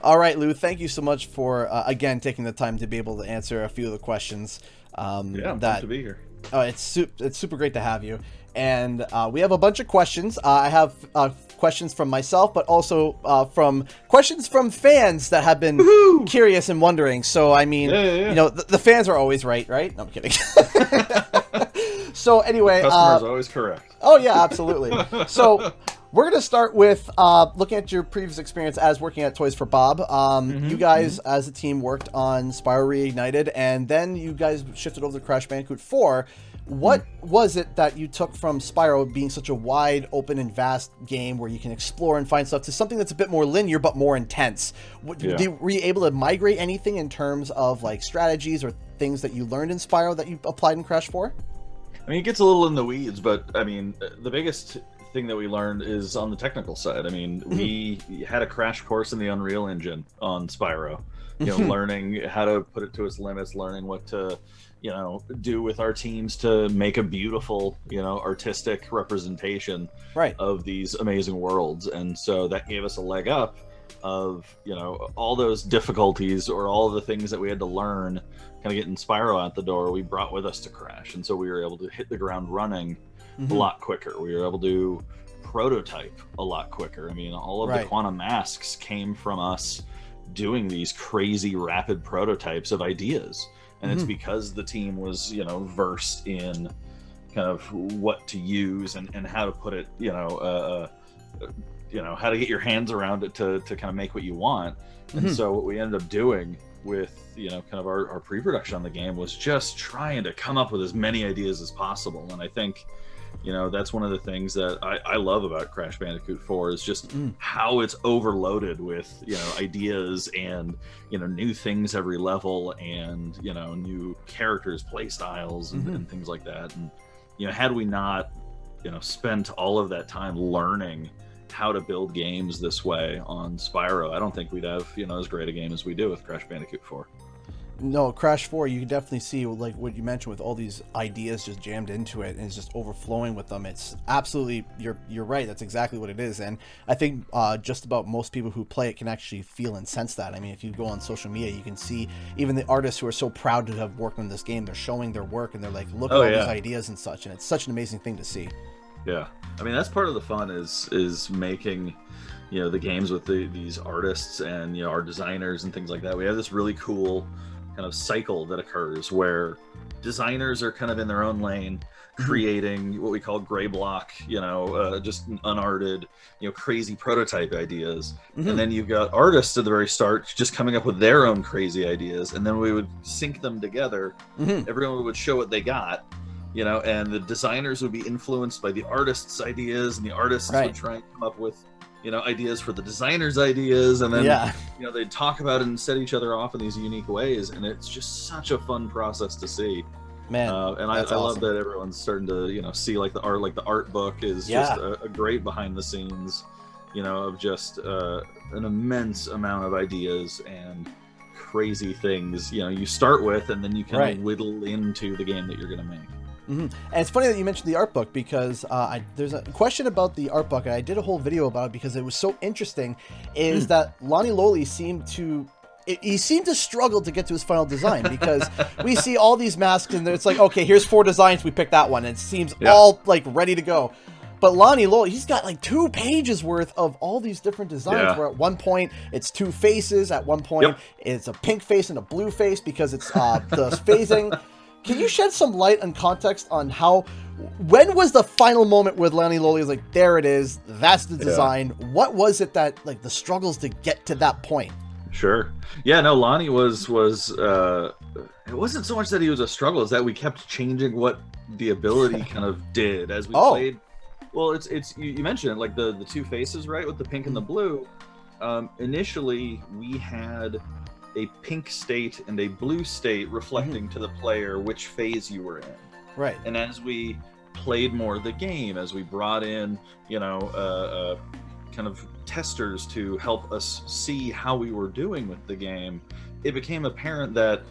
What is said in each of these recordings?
All right, Lou, thank you so much for, again, taking the time to be able to answer a few of the questions. Yeah, I'm pumped to be here. It's super great to have you. And we have a bunch of questions. I have questions from myself, but also from questions from fans that have been Woohoo! curious and wondering. So, I mean, Yeah. you know, the fans are always right? No, I'm kidding. So, anyway. Customer's always correct. Oh, yeah, absolutely. So, we're going to start with looking at your previous experience as working at Toys for Bob. You guys, as a team, worked on Spyro Reignited, and then you guys shifted over to Crash Bandicoot 4. What was it that you took from Spyro being such a wide, open, and vast game where you can explore and find stuff to something that's a bit more linear but more intense? Were you able to migrate anything in terms of like strategies or things that you learned in Spyro that you applied in Crash 4? I mean, it gets a little in the weeds, but I mean, the biggest thing that we learned is on the technical side. I mean, we had a crash course in the Unreal Engine on Spyro, learning how to put it to its limits, learning what to, do with our teams to make a beautiful, artistic representation of these amazing worlds. And so that gave us a leg up of, all those difficulties or all the things that we had to learn kind of getting Spyro out the door, we brought with us to Crash. And so we were able to hit the ground running a lot quicker. We were able to prototype a lot quicker. I mean, all of the quantum masks came from us doing these crazy rapid prototypes of ideas. And it's because the team was, versed in kind of what to use and how to put it, how to get your hands around it to kind of make what you want. And so what we ended up doing with, kind of our pre-production on the game was just trying to come up with as many ideas as possible. And I think, that's one of the things that I love about Crash Bandicoot 4 is just how it's overloaded with, ideas and, new things every level and, new characters, play styles and things like that. And, had we not, spent all of that time learning how to build games this way on Spyro, I don't think we'd have, as great a game as we do with Crash Bandicoot 4. No, Crash 4, you can definitely see, like what you mentioned, with all these ideas just jammed into it and it's just overflowing with them. It's absolutely, you're right. That's exactly what it is. And I think just about most people who play it can actually feel and sense that. I mean, if you go on social media, you can see even the artists who are so proud to have worked on this game, they're showing their work and they're like, look at all these ideas and such. And it's such an amazing thing to see. Yeah. I mean, that's part of the fun is making, the games with these artists and, our designers and things like that. We have this really cool kind of cycle that occurs where designers are kind of in their own lane creating what we call gray block, just unarted, crazy prototype ideas. And then you've got artists at the very start just coming up with their own crazy ideas, and then we would sync them together. Everyone would show what they got, and the designers would be influenced by the artists' ideas, and the artists would try and come up with ideas for the designers' ideas, and then they'd talk about it and set each other off in these unique ways, and it's just such a fun process to see. Man, and I love that everyone's starting to see like the art book is just a great behind the scenes, of just an immense amount of ideas and crazy things you start with, and then you kind of whittle into the game that you're going to make. And it's funny that you mentioned the art book because there's a question about the art book, and I did a whole video about it because it was so interesting, is that Lonnie Loli seemed to struggle to get to his final design because we see all these masks and it's like, okay, here's 4 designs, we pick that one, and it seems all like ready to go. But Lonnie Loli, he's got like 2 pages worth of all these different designs where at one point it's 2 faces, at one point it's a pink face and a blue face because it's the phasing. Can you shed some light and context on when was the final moment where Lonnie Loli was like, there it is, that's the design? What was it that, like, the struggles to get to that point? Sure. Yeah, no, Lonnie was it wasn't so much that he was a struggle, it's that we kept changing what the ability kind of did as we played. Well, it's you mentioned it, like the 2 faces, right, with the pink and the blue. Initially, we had a pink state and a blue state reflecting to the player which phase you were in. Right. And as we played more of the game, as we brought in, kind of testers to help us see how we were doing with the game, it became apparent that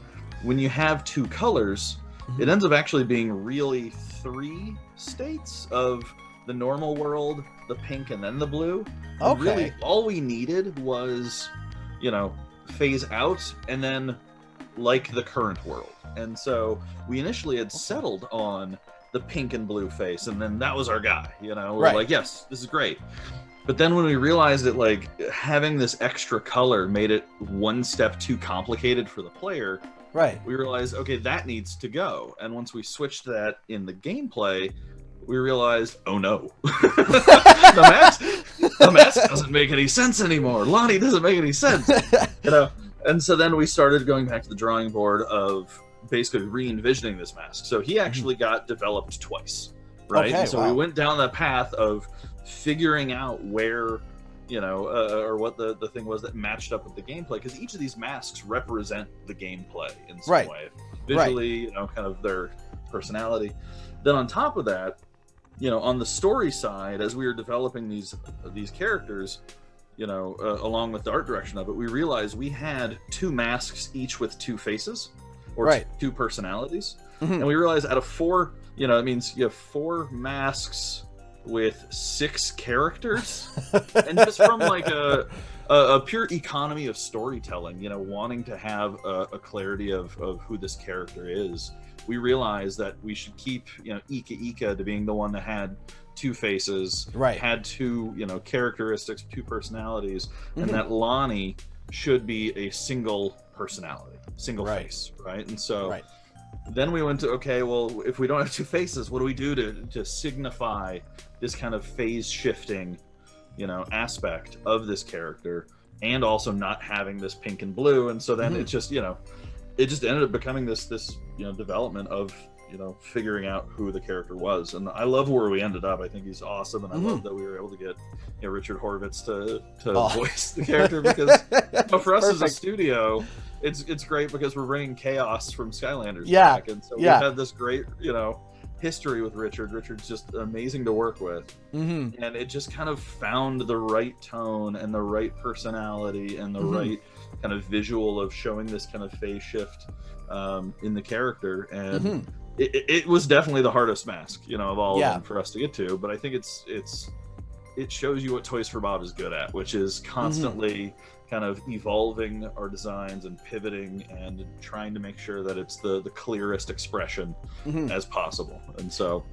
when you have 2 colors, it ends up actually being really 3 states of the normal world, the pink, and then the blue. Okay. Really, all we needed was you know, phase out and then like the current world. And so we initially had settled on the pink and blue face, and then that was our guy, you know. We're like, yes, this is great. But then when we realized that like having this extra color made it one step too complicated for the player, we realized, okay, that needs to go. And once we switched that in the gameplay, we realized, oh no, the mask doesn't make any sense anymore. Lonnie doesn't make any sense, you know. And so then we started going back to the drawing board of basically re-envisioning this mask. So he actually got developed twice, right? Okay, so we went down the path of figuring out where, you know, or what the thing was that matched up with the gameplay, because each of these masks represent the gameplay in some way, visually, you know, kind of their personality. Then on top of that, you know, on the story side, as we were developing these characters, you know, along with the art direction of it, we realized we had 2 masks, each with 2 faces, or 2 personalities. And we realized out of 4, you know, it means you have 4 masks with 6 characters. And just from like a pure economy of storytelling, you know, wanting to have a clarity of who this character is, we realized that we should keep, you know, Ika to being the one that had 2 faces, had 2, you know, characteristics, 2 personalities, and that Lonnie should be a single personality, single face, right? And so then we went to, okay, well, if we don't have 2 faces, what do we do to signify this kind of phase shifting, you know, aspect of this character, and also not having this pink and blue? And so then it just, you know, it just ended up becoming this you know, development of, you know, figuring out who the character was. And I love where we ended up. I think he's awesome, and I love that we were able to get, you know, Richard Horvitz to voice the character, because you know, for us as a studio, it's great because we're bringing Chaos from Skylanders back, and so we've had this great, you know, history with Richard. Richard's just amazing to work with, and it just kind of found the right tone and the right personality and the right kind of visual of showing this kind of phase shift in the character. And it was definitely the hardest mask, you know, of all of them for us to get to. But I think it shows you what Toys for Bob is good at, which is constantly kind of evolving our designs and pivoting and trying to make sure that it's the clearest expression as possible. And so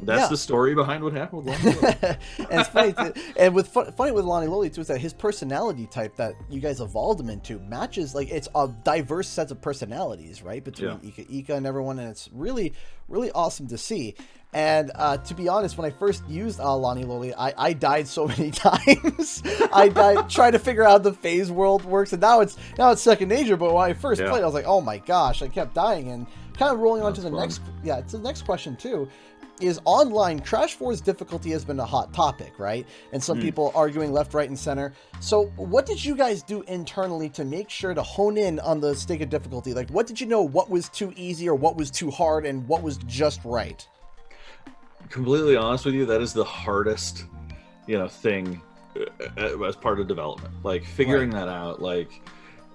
that's the story behind what happened with Lonnie Loli. And it's funny, and funny with Lonnie Loli too, is that his personality type that you guys evolved him into matches, like, it's a diverse set of personalities, right, between Ika and everyone, and it's really, really awesome to see. And to be honest, when I first used Lonnie Loli, I died so many times. I died trying to figure out how the phase world works, and now it's second nature. But when I first played, I was like, oh my gosh, I kept dying. And kind of rolling on to the next question too, is online Crash 4's difficulty has been a hot topic, right? And some people arguing left, right, and center. So what did you guys do internally to make sure to hone in on the stake of difficulty? Like, what did you know, what was too easy or what was too hard, and what was just right? Completely honest with you, that is the hardest, you know, thing as part of development. Like, figuring that out. Like,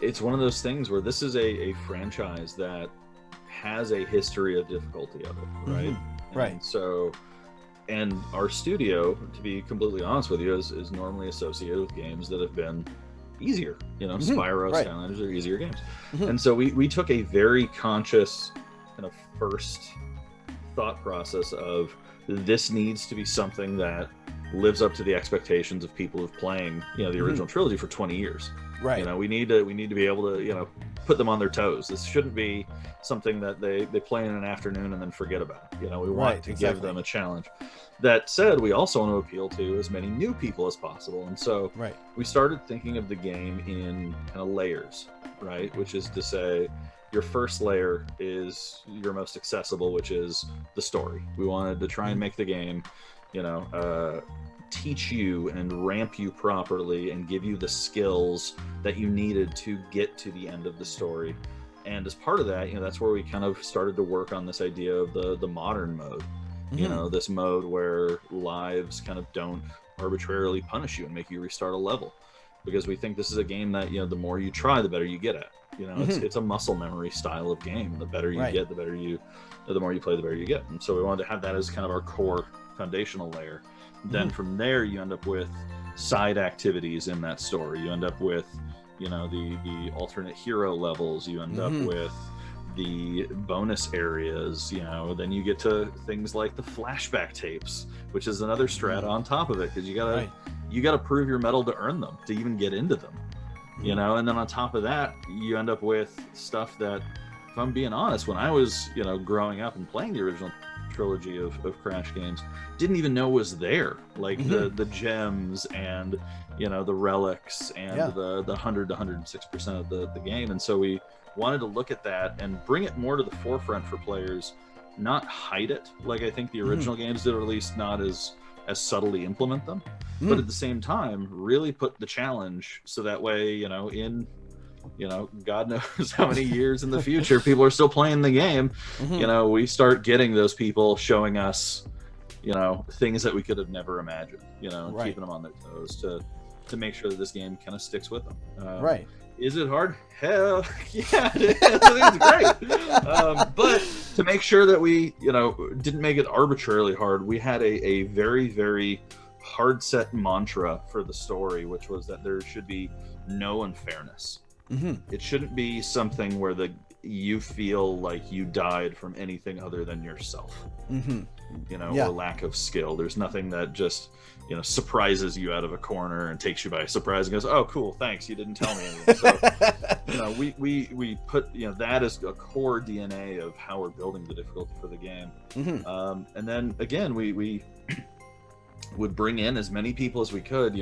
it's one of those things where this is a franchise that has a history of difficulty of it, right? And so, and our studio, to be completely honest with you, is normally associated with games that have been easier. You know, Spyro, Skylanders are easier games. And so we took a very conscious kind of first thought process of, this needs to be something that lives up to the expectations of people who've playing, you know, the original trilogy for 20 years. You know, we need to be able to, you know, put them on their toes. This shouldn't be something that they play in an afternoon and then forget about. You know, we want to give them a challenge. That said, we also want to appeal to as many new people as possible. And so we started thinking of the game in kind of layers, right? Which is to say, your first layer is your most accessible, which is the story. We wanted to try and make the game, you know, teach you and ramp you properly and give you the skills that you needed to get to the end of the story. And as part of that, you know, that's where we kind of started to work on this idea of the modern mode. You know, this mode where lives kind of don't arbitrarily punish you and make you restart a level, because we think this is a game that, you know, the more you try, the better you get at. You know, it's a muscle memory style of game. The better you get, the more you play, the better you get. And so we wanted to have that as kind of our core foundational layer. Then from there, you end up with side activities in that story. You end up with, the alternate hero levels. You end up with the bonus areas, then you get to things like the flashback tapes, which is another strat on top of it, because you gotta prove your metal to earn them, to even get into them. And then on top of that, you end up with stuff that, if I'm being honest, when I was growing up and playing the original trilogy of Crash games, didn't even know was there, like the gems and the relics and the 100 to 106% of the game. And so we wanted to look at that and bring it more to the forefront for players, not hide it like I think the original games did, or at least not as subtly implement them, but at the same time really put the challenge, so that way in God knows how many years in the future people are still playing the game, we start getting those people showing us things that we could have never imagined, keeping them on their toes to make sure that this game kind of sticks with them. Is it hard? Hell yeah, it is. It's great. But to make sure that we, didn't make it arbitrarily hard, we had a very, very hard set mantra for the story, which was that there should be no unfairness. It shouldn't be something where you feel like you died from anything other than yourself, or lack of skill. There's nothing that just surprises you out of a corner and takes you by surprise and goes, oh cool, thanks, you didn't tell me anything. So we put that as a core DNA of how we're building the difficulty for the game. And then again, we would bring in as many people as we could,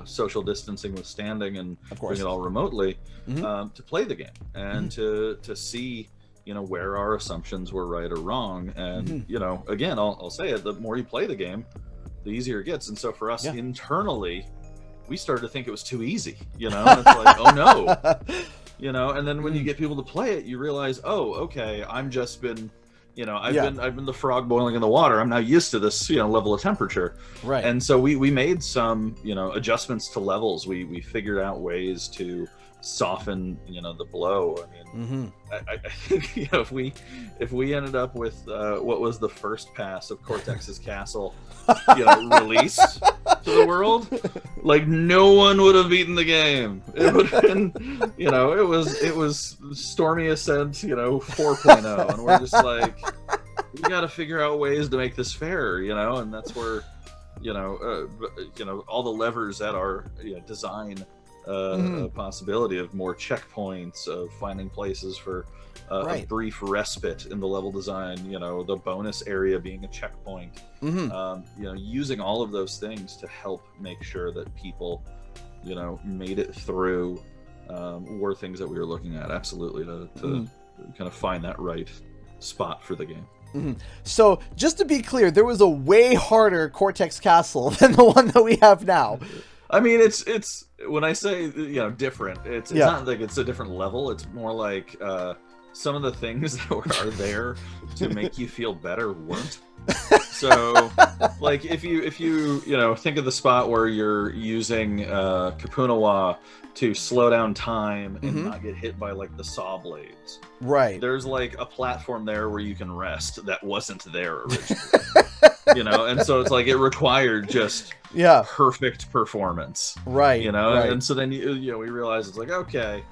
social distancing withstanding, and doing it all remotely, to play the game and to see where our assumptions were right or wrong. And again, I'll say it, the more you play the game, the easier it gets. And so for us internally, we started to think it was too easy, and it's like, oh no, and then when you get people to play it, you realize, oh, okay, I'm just been, I've been the frog boiling in the water. I'm now used to this, level of temperature. And so we made some, adjustments to levels. We figured out ways to soften, the blow. I mean, I think, if we ended up with what was the first pass of Cortex's Castle, released to the world, like no one would have beaten the game. It would have been, it was Stormy Ascent, 4.0, and we're just like, we got to figure out ways to make this fair, and that's where, all the levers that are design. A possibility of more checkpoints, of finding places for a brief respite in the level design, the bonus area being a checkpoint, using all of those things to help make sure that people, made it through, were things that we were looking at, absolutely, to kind of find that right spot for the game. So just to be clear, there was a way harder Cortex Castle than the one that we have now. I mean, it's when I say different, it's not like it's a different level. It's more like some of the things that are there to make you feel better weren't. So, like if you think of the spot where you're using Kapunawa to slow down time and not get hit by like the saw blades. There's like a platform there where you can rest that wasn't there originally. And so it's like it required just perfect performance. And so then we realize it's like, okay,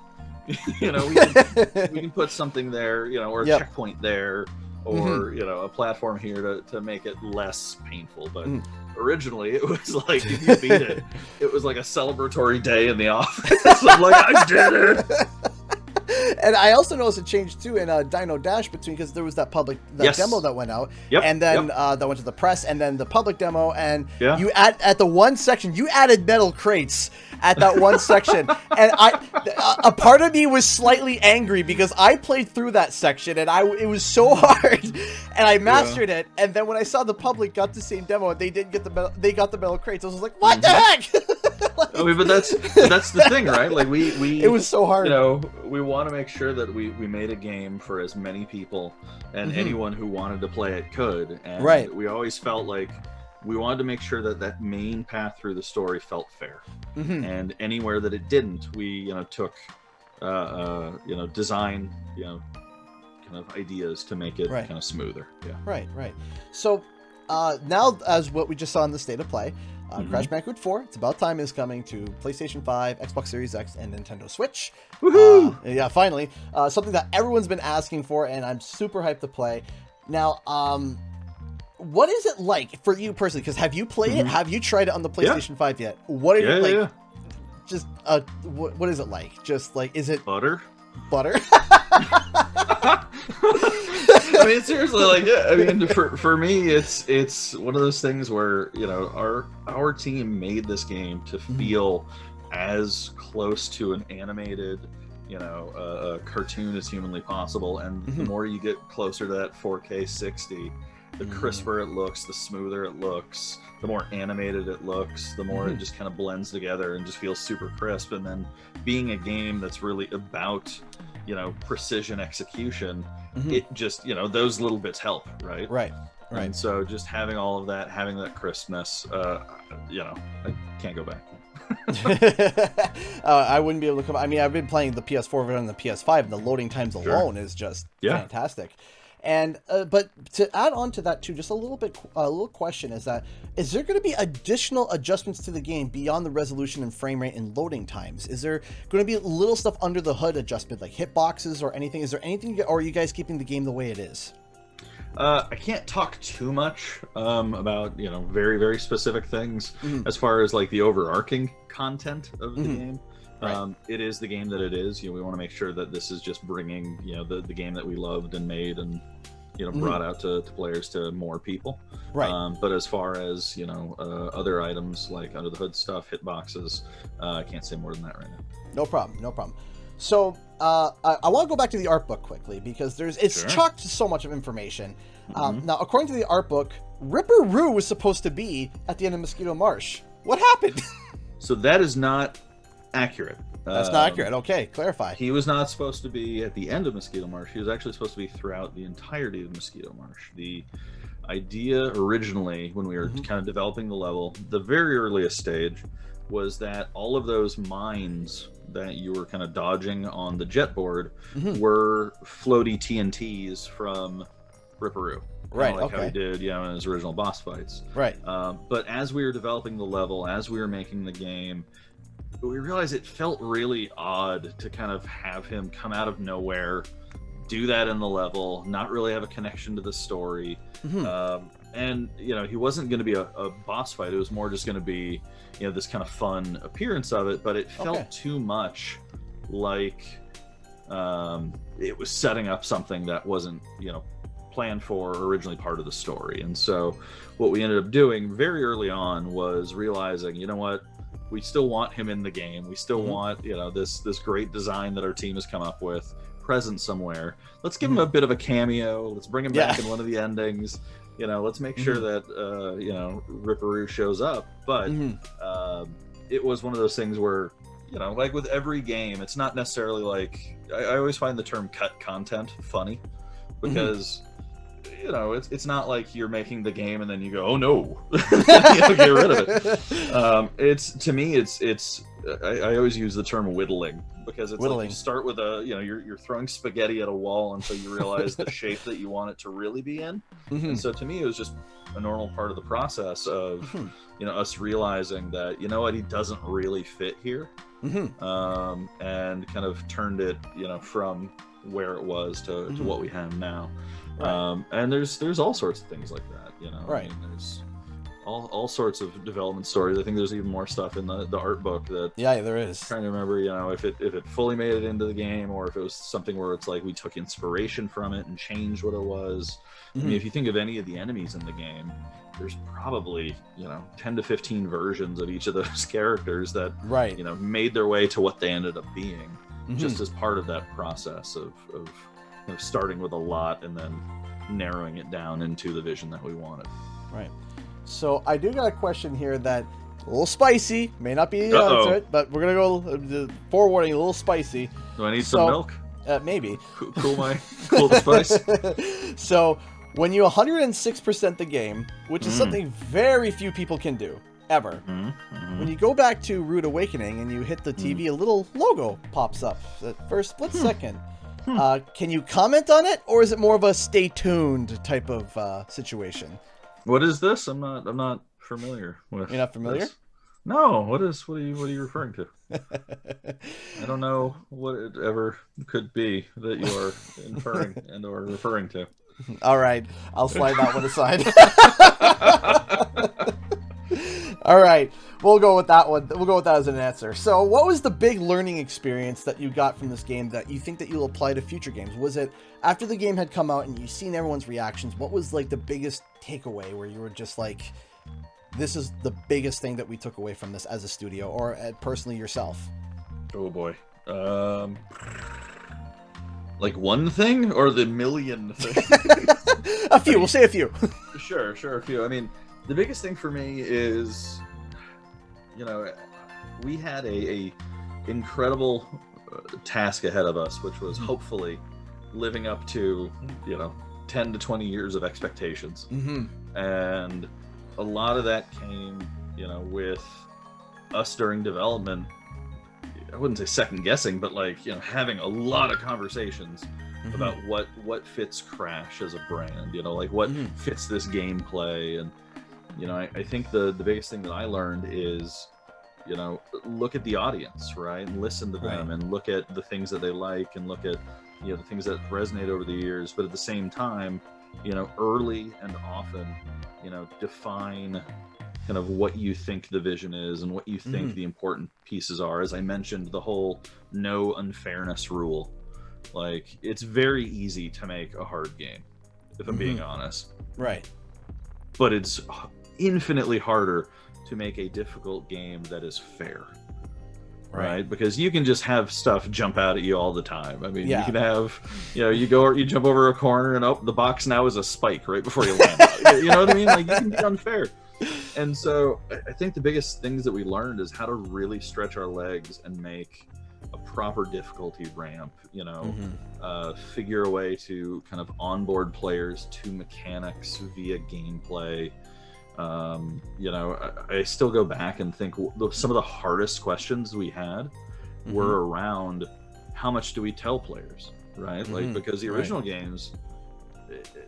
we can put something there, or a checkpoint there, or a platform here to make it less painful. But originally it was like, if you beat it, it was like a celebratory day in the office. I'm like, I did it. And I also noticed a change too in Dino Dash between, because there was that public demo that went out, and then that went to the press, and then the public demo, and you at the one section you added metal crates at that one section, and a part of me was slightly angry because I played through that section and it was so hard, and I mastered it, and then when I saw the public got the same demo and they didn't get they got the metal crates, I was like, what the heck? I mean, but that's the thing, right? Like we it was so hard. We want to make sure that we made a game for as many people and anyone who wanted to play it could. And we always felt like we wanted to make sure that that main path through the story felt fair. And anywhere that it didn't, we took design kind of ideas to make it kind of smoother. So now, as what we just saw in the state of play, Crash Bandicoot 4, It's About Time, is coming to PlayStation 5, Xbox Series X, and Nintendo Switch. Woohoo! Yeah, finally. Something that everyone's been asking for, and I'm super hyped to play. Now, what is it like for you personally? Because have you played it? Have you tried it on the PlayStation 5 yet? What are you like? Yeah. Just what is it like? Just like, is it Butter? I mean, seriously, like, yeah. I mean, for me, it's one of those things where, you know, our team made this game to feel as close to an animated, you know, a cartoon as humanly possible. And the more you get closer to that 4K 60, the crisper it looks, the smoother it looks, the more animated it looks, the more it just kind of blends together and just feels super crisp. And then being a game that's really about, you know, precision execution, it just, you know, those little bits help, right? Right. And so just having all of that, having that crispness, you know, I can't go back. I wouldn't be able to come. I mean, I've been playing the PS4 version and the PS5, and the loading times alone is just fantastic. And but to add on to that too, just a little question is there going to be additional adjustments to the game beyond the resolution and frame rate and loading times? Is there going to be little stuff under the hood adjustment, like hitboxes or anything? Is there anything, or are you guys keeping the game the way it is? I can't talk too much about, you know, very, very specific things as far as like the overarching content of the game. It is the game that it is. You know, we want to make sure that this is just bringing, you know, the game that we loved and made and, you know, brought out to players, to more people. Right. But as far as, you know, other items like under the hood stuff, hitboxes, I can't say more than that right now. No problem. So I want to go back to the art book quickly, because it's chocked to so much of information. Now, according to the art book, Ripper Roo was supposed to be at the end of Mosquito Marsh. What happened? So that is not accurate. That's not accurate. Okay, clarify. He was not supposed to be at the end of Mosquito Marsh. He was actually supposed to be throughout the entirety of Mosquito Marsh. The idea originally, when we were kind of developing the level, the very earliest stage, was that all of those mines that you were kind of dodging on the jet board were floaty TNTs from Ripperoo. Right, like how he did, you know, in his original boss fights. Right. But as we were developing the level, as we were making the game, we realized it felt really odd to kind of have him come out of nowhere, do that in the level, not really have a connection to the story. And, you know, he wasn't going to be a boss fight. It was more just going to be, you know, this kind of fun appearance of it. But it felt too much like it was setting up something that wasn't, you know, planned for or originally part of the story. And so what we ended up doing very early on was realizing, you know what, we still want him in the game. We still want, you know, this great design that our team has come up with present somewhere. Let's give him a bit of a cameo. Let's bring him back in one of the endings. You know, let's make sure that, you know, Ripperoo shows up. But it was one of those things where, you know, like with every game, it's not necessarily like, I always find the term cut content funny, because you know, it's not like you're making the game and then you go, oh no, you know, get rid of it. It's, to me, it's I always use the term whittling, because it's like you start with a, you know, you're throwing spaghetti at a wall until you realize the shape that you want it to really be in. And so to me, it was just a normal part of the process of, you know, us realizing that, you know what, he doesn't really fit here, and kind of turned it, you know, from where it was to what we have now. And there's all sorts of things like that, you know. I mean, there's all sorts of development stories. I think there's even more stuff in the art book that there is. I'm trying to remember, you know, if it fully made it into the game, or if it was something where it's like we took inspiration from it and changed what it was. I mean, if you think of any of the enemies in the game, there's probably, you know, 10 to 15 versions of each of those characters that you know, made their way to what they ended up being, just as part of that process of starting with a lot and then narrowing it down into the vision that we wanted. Right. So I do got a question here that a little spicy, may not be the answer, but we're gonna go forewarning, a little spicy. Do I need some milk? Maybe. Cool the spice. So when you 106% the game, which is something very few people can do ever, when you go back to Rude Awakening and you hit the TV, a little logo pops up for a split second. Can you comment on it, or is it more of a stay tuned type of situation? What is this? I'm not familiar with. You're not familiar? This. No. What are you referring to? I don't know what it ever could be that you are inferring and or referring to. All right, I'll slide that one aside. All right, we'll go with that one. We'll go with that as an answer. So, what was the big learning experience that you got from this game that you think that you'll apply to future games? Was it after the game had come out and you've seen everyone's reactions? What was like the biggest takeaway where you were just like, this is the biggest thing that we took away from this as a studio, or personally yourself? Oh boy. Like one thing or the million things? A few. We'll say a few. Sure, a few. I mean, the biggest thing for me is, we had a incredible task ahead of us, which was hopefully living up to, 10 to 20 years of expectations. And a lot of that came, with us during development. I wouldn't say second guessing, but having a lot of conversations about what fits Crash as a brand, what fits this gameplay. And, I think the biggest thing that I learned is, look at the audience, right? And listen to them and look at the things that they like and look at, the things that resonate over the years. But at the same time, early and often, define kind of what you think the vision is and what you think the important pieces are. As I mentioned, the whole no unfairness rule. Like, it's very easy to make a hard game, if I'm being honest. Right. But it's infinitely harder to make a difficult game that is fair. Right? Because you can just have stuff jump out at you all the time. I mean, you can have, you jump over a corner and the box now is a spike right before you land on it. You know what I mean? Like, you can be unfair. And so I think the biggest things that we learned is how to really stretch our legs and make a proper difficulty ramp, figure a way to kind of onboard players to mechanics via gameplay. I still go back and think some of the hardest questions we had were around how much do we tell players, right? Like, because the original games,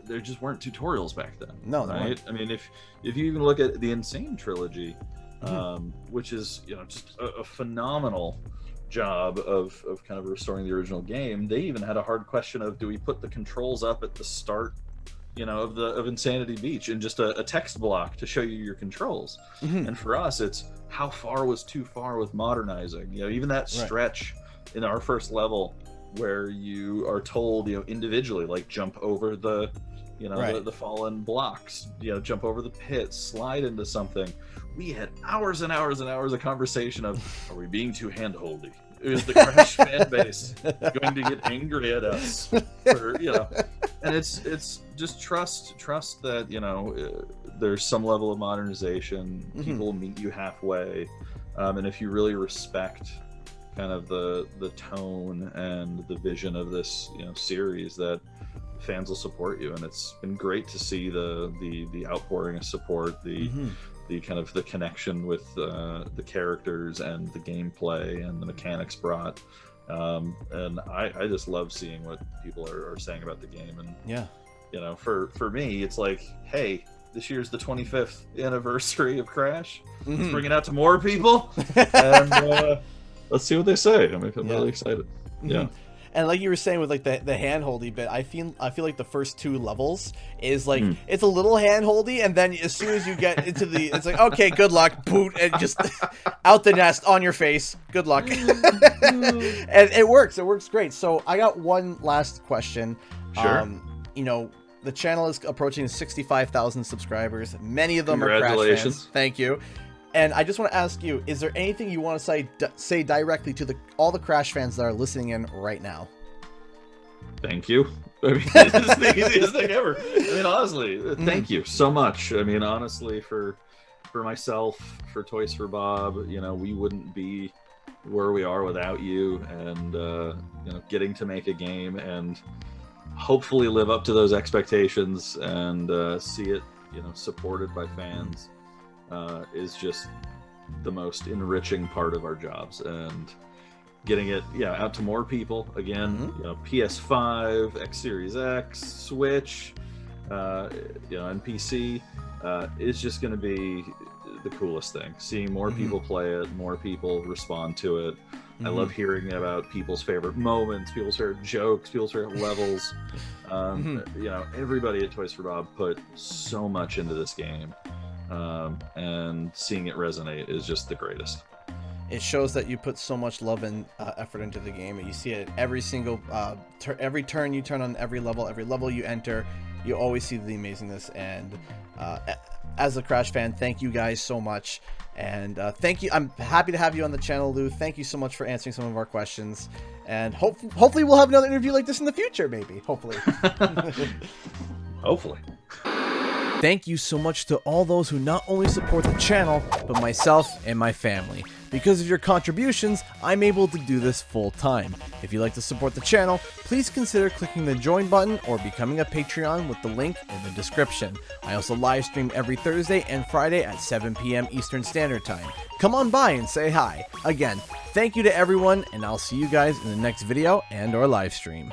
there just weren't tutorials back then. No, right? I mean, if you even look at the Insane trilogy, which is just a phenomenal job of kind of restoring the original game, they even had a hard question of, do we put the controls up at the start of Insanity Beach in just a text block to show you your controls? And for us, it's how far was too far with modernizing. Even that stretch in our first level where you are told, individually, like, jump over the the fallen blocks, jump over the pits, slide into something. We had hours and hours and hours of conversation of, are we being too hand-holdy? Is the Crash fan base going to get angry at us? And it's just trust that, there's some level of modernization. People will meet you halfway. And if you really respect kind of the tone and the vision of this, series, that fans will support you. And it's been great to see the outpouring of support, the kind of the connection with the characters and the gameplay and the mechanics brought. And I just love seeing what people are saying about the game. And for me, it's like, hey, this year's the 25th anniversary of Crash. Let's bring it out to more people, and let's see what they say. I'm really excited. And like you were saying with like the hand-holdy bit, I feel like the first two levels is like it's a little hand-holdy, and then as soon as you get into it's like, okay, good luck, boot, and just out the nest on your face. Good luck. And it works great. So I got one last question. Sure. The channel is approaching 65,000 subscribers. Many of them are Crash fans. Thank you. And I just want to ask you, is there anything you want to say directly to all the Crash fans that are listening in right now? Thank you. I mean, it's the easiest thing ever. I mean, honestly, thank you so much. I mean, honestly, for myself, for Toys for Bob, we wouldn't be where we are without you. And, getting to make a game and hopefully live up to those expectations and see it, supported by fans. Is just the most enriching part of our jobs, and getting it out to more people again. PS5, X Series X, Switch, and PC. is just going to be the coolest thing. Seeing more people play it, more people respond to it. I love hearing about people's favorite moments, people's favorite jokes, people's favorite levels. You know, everybody at Toys for Bob put so much into this game, and seeing it resonate is just the greatest. It shows that you put so much love and effort into the game, and you see it every single every turn you turn on, every level you enter, you always see the amazingness. And as a Crash fan, thank you guys so much, and thank you. I'm happy to have you on the channel, Lou. Thank you so much for answering some of our questions, and hopefully we'll have another interview like this in the future, maybe. Hopefully. Hopefully. Thank you so much to all those who not only support the channel, but myself and my family. Because of your contributions, I'm able to do this full time. If you'd like to support the channel, please consider clicking the join button or becoming a Patreon with the link in the description. I also live stream every Thursday and Friday at 7 p.m. Eastern Standard Time. Come on by and say hi. Again, thank you to everyone, and I'll see you guys in the next video and or live stream.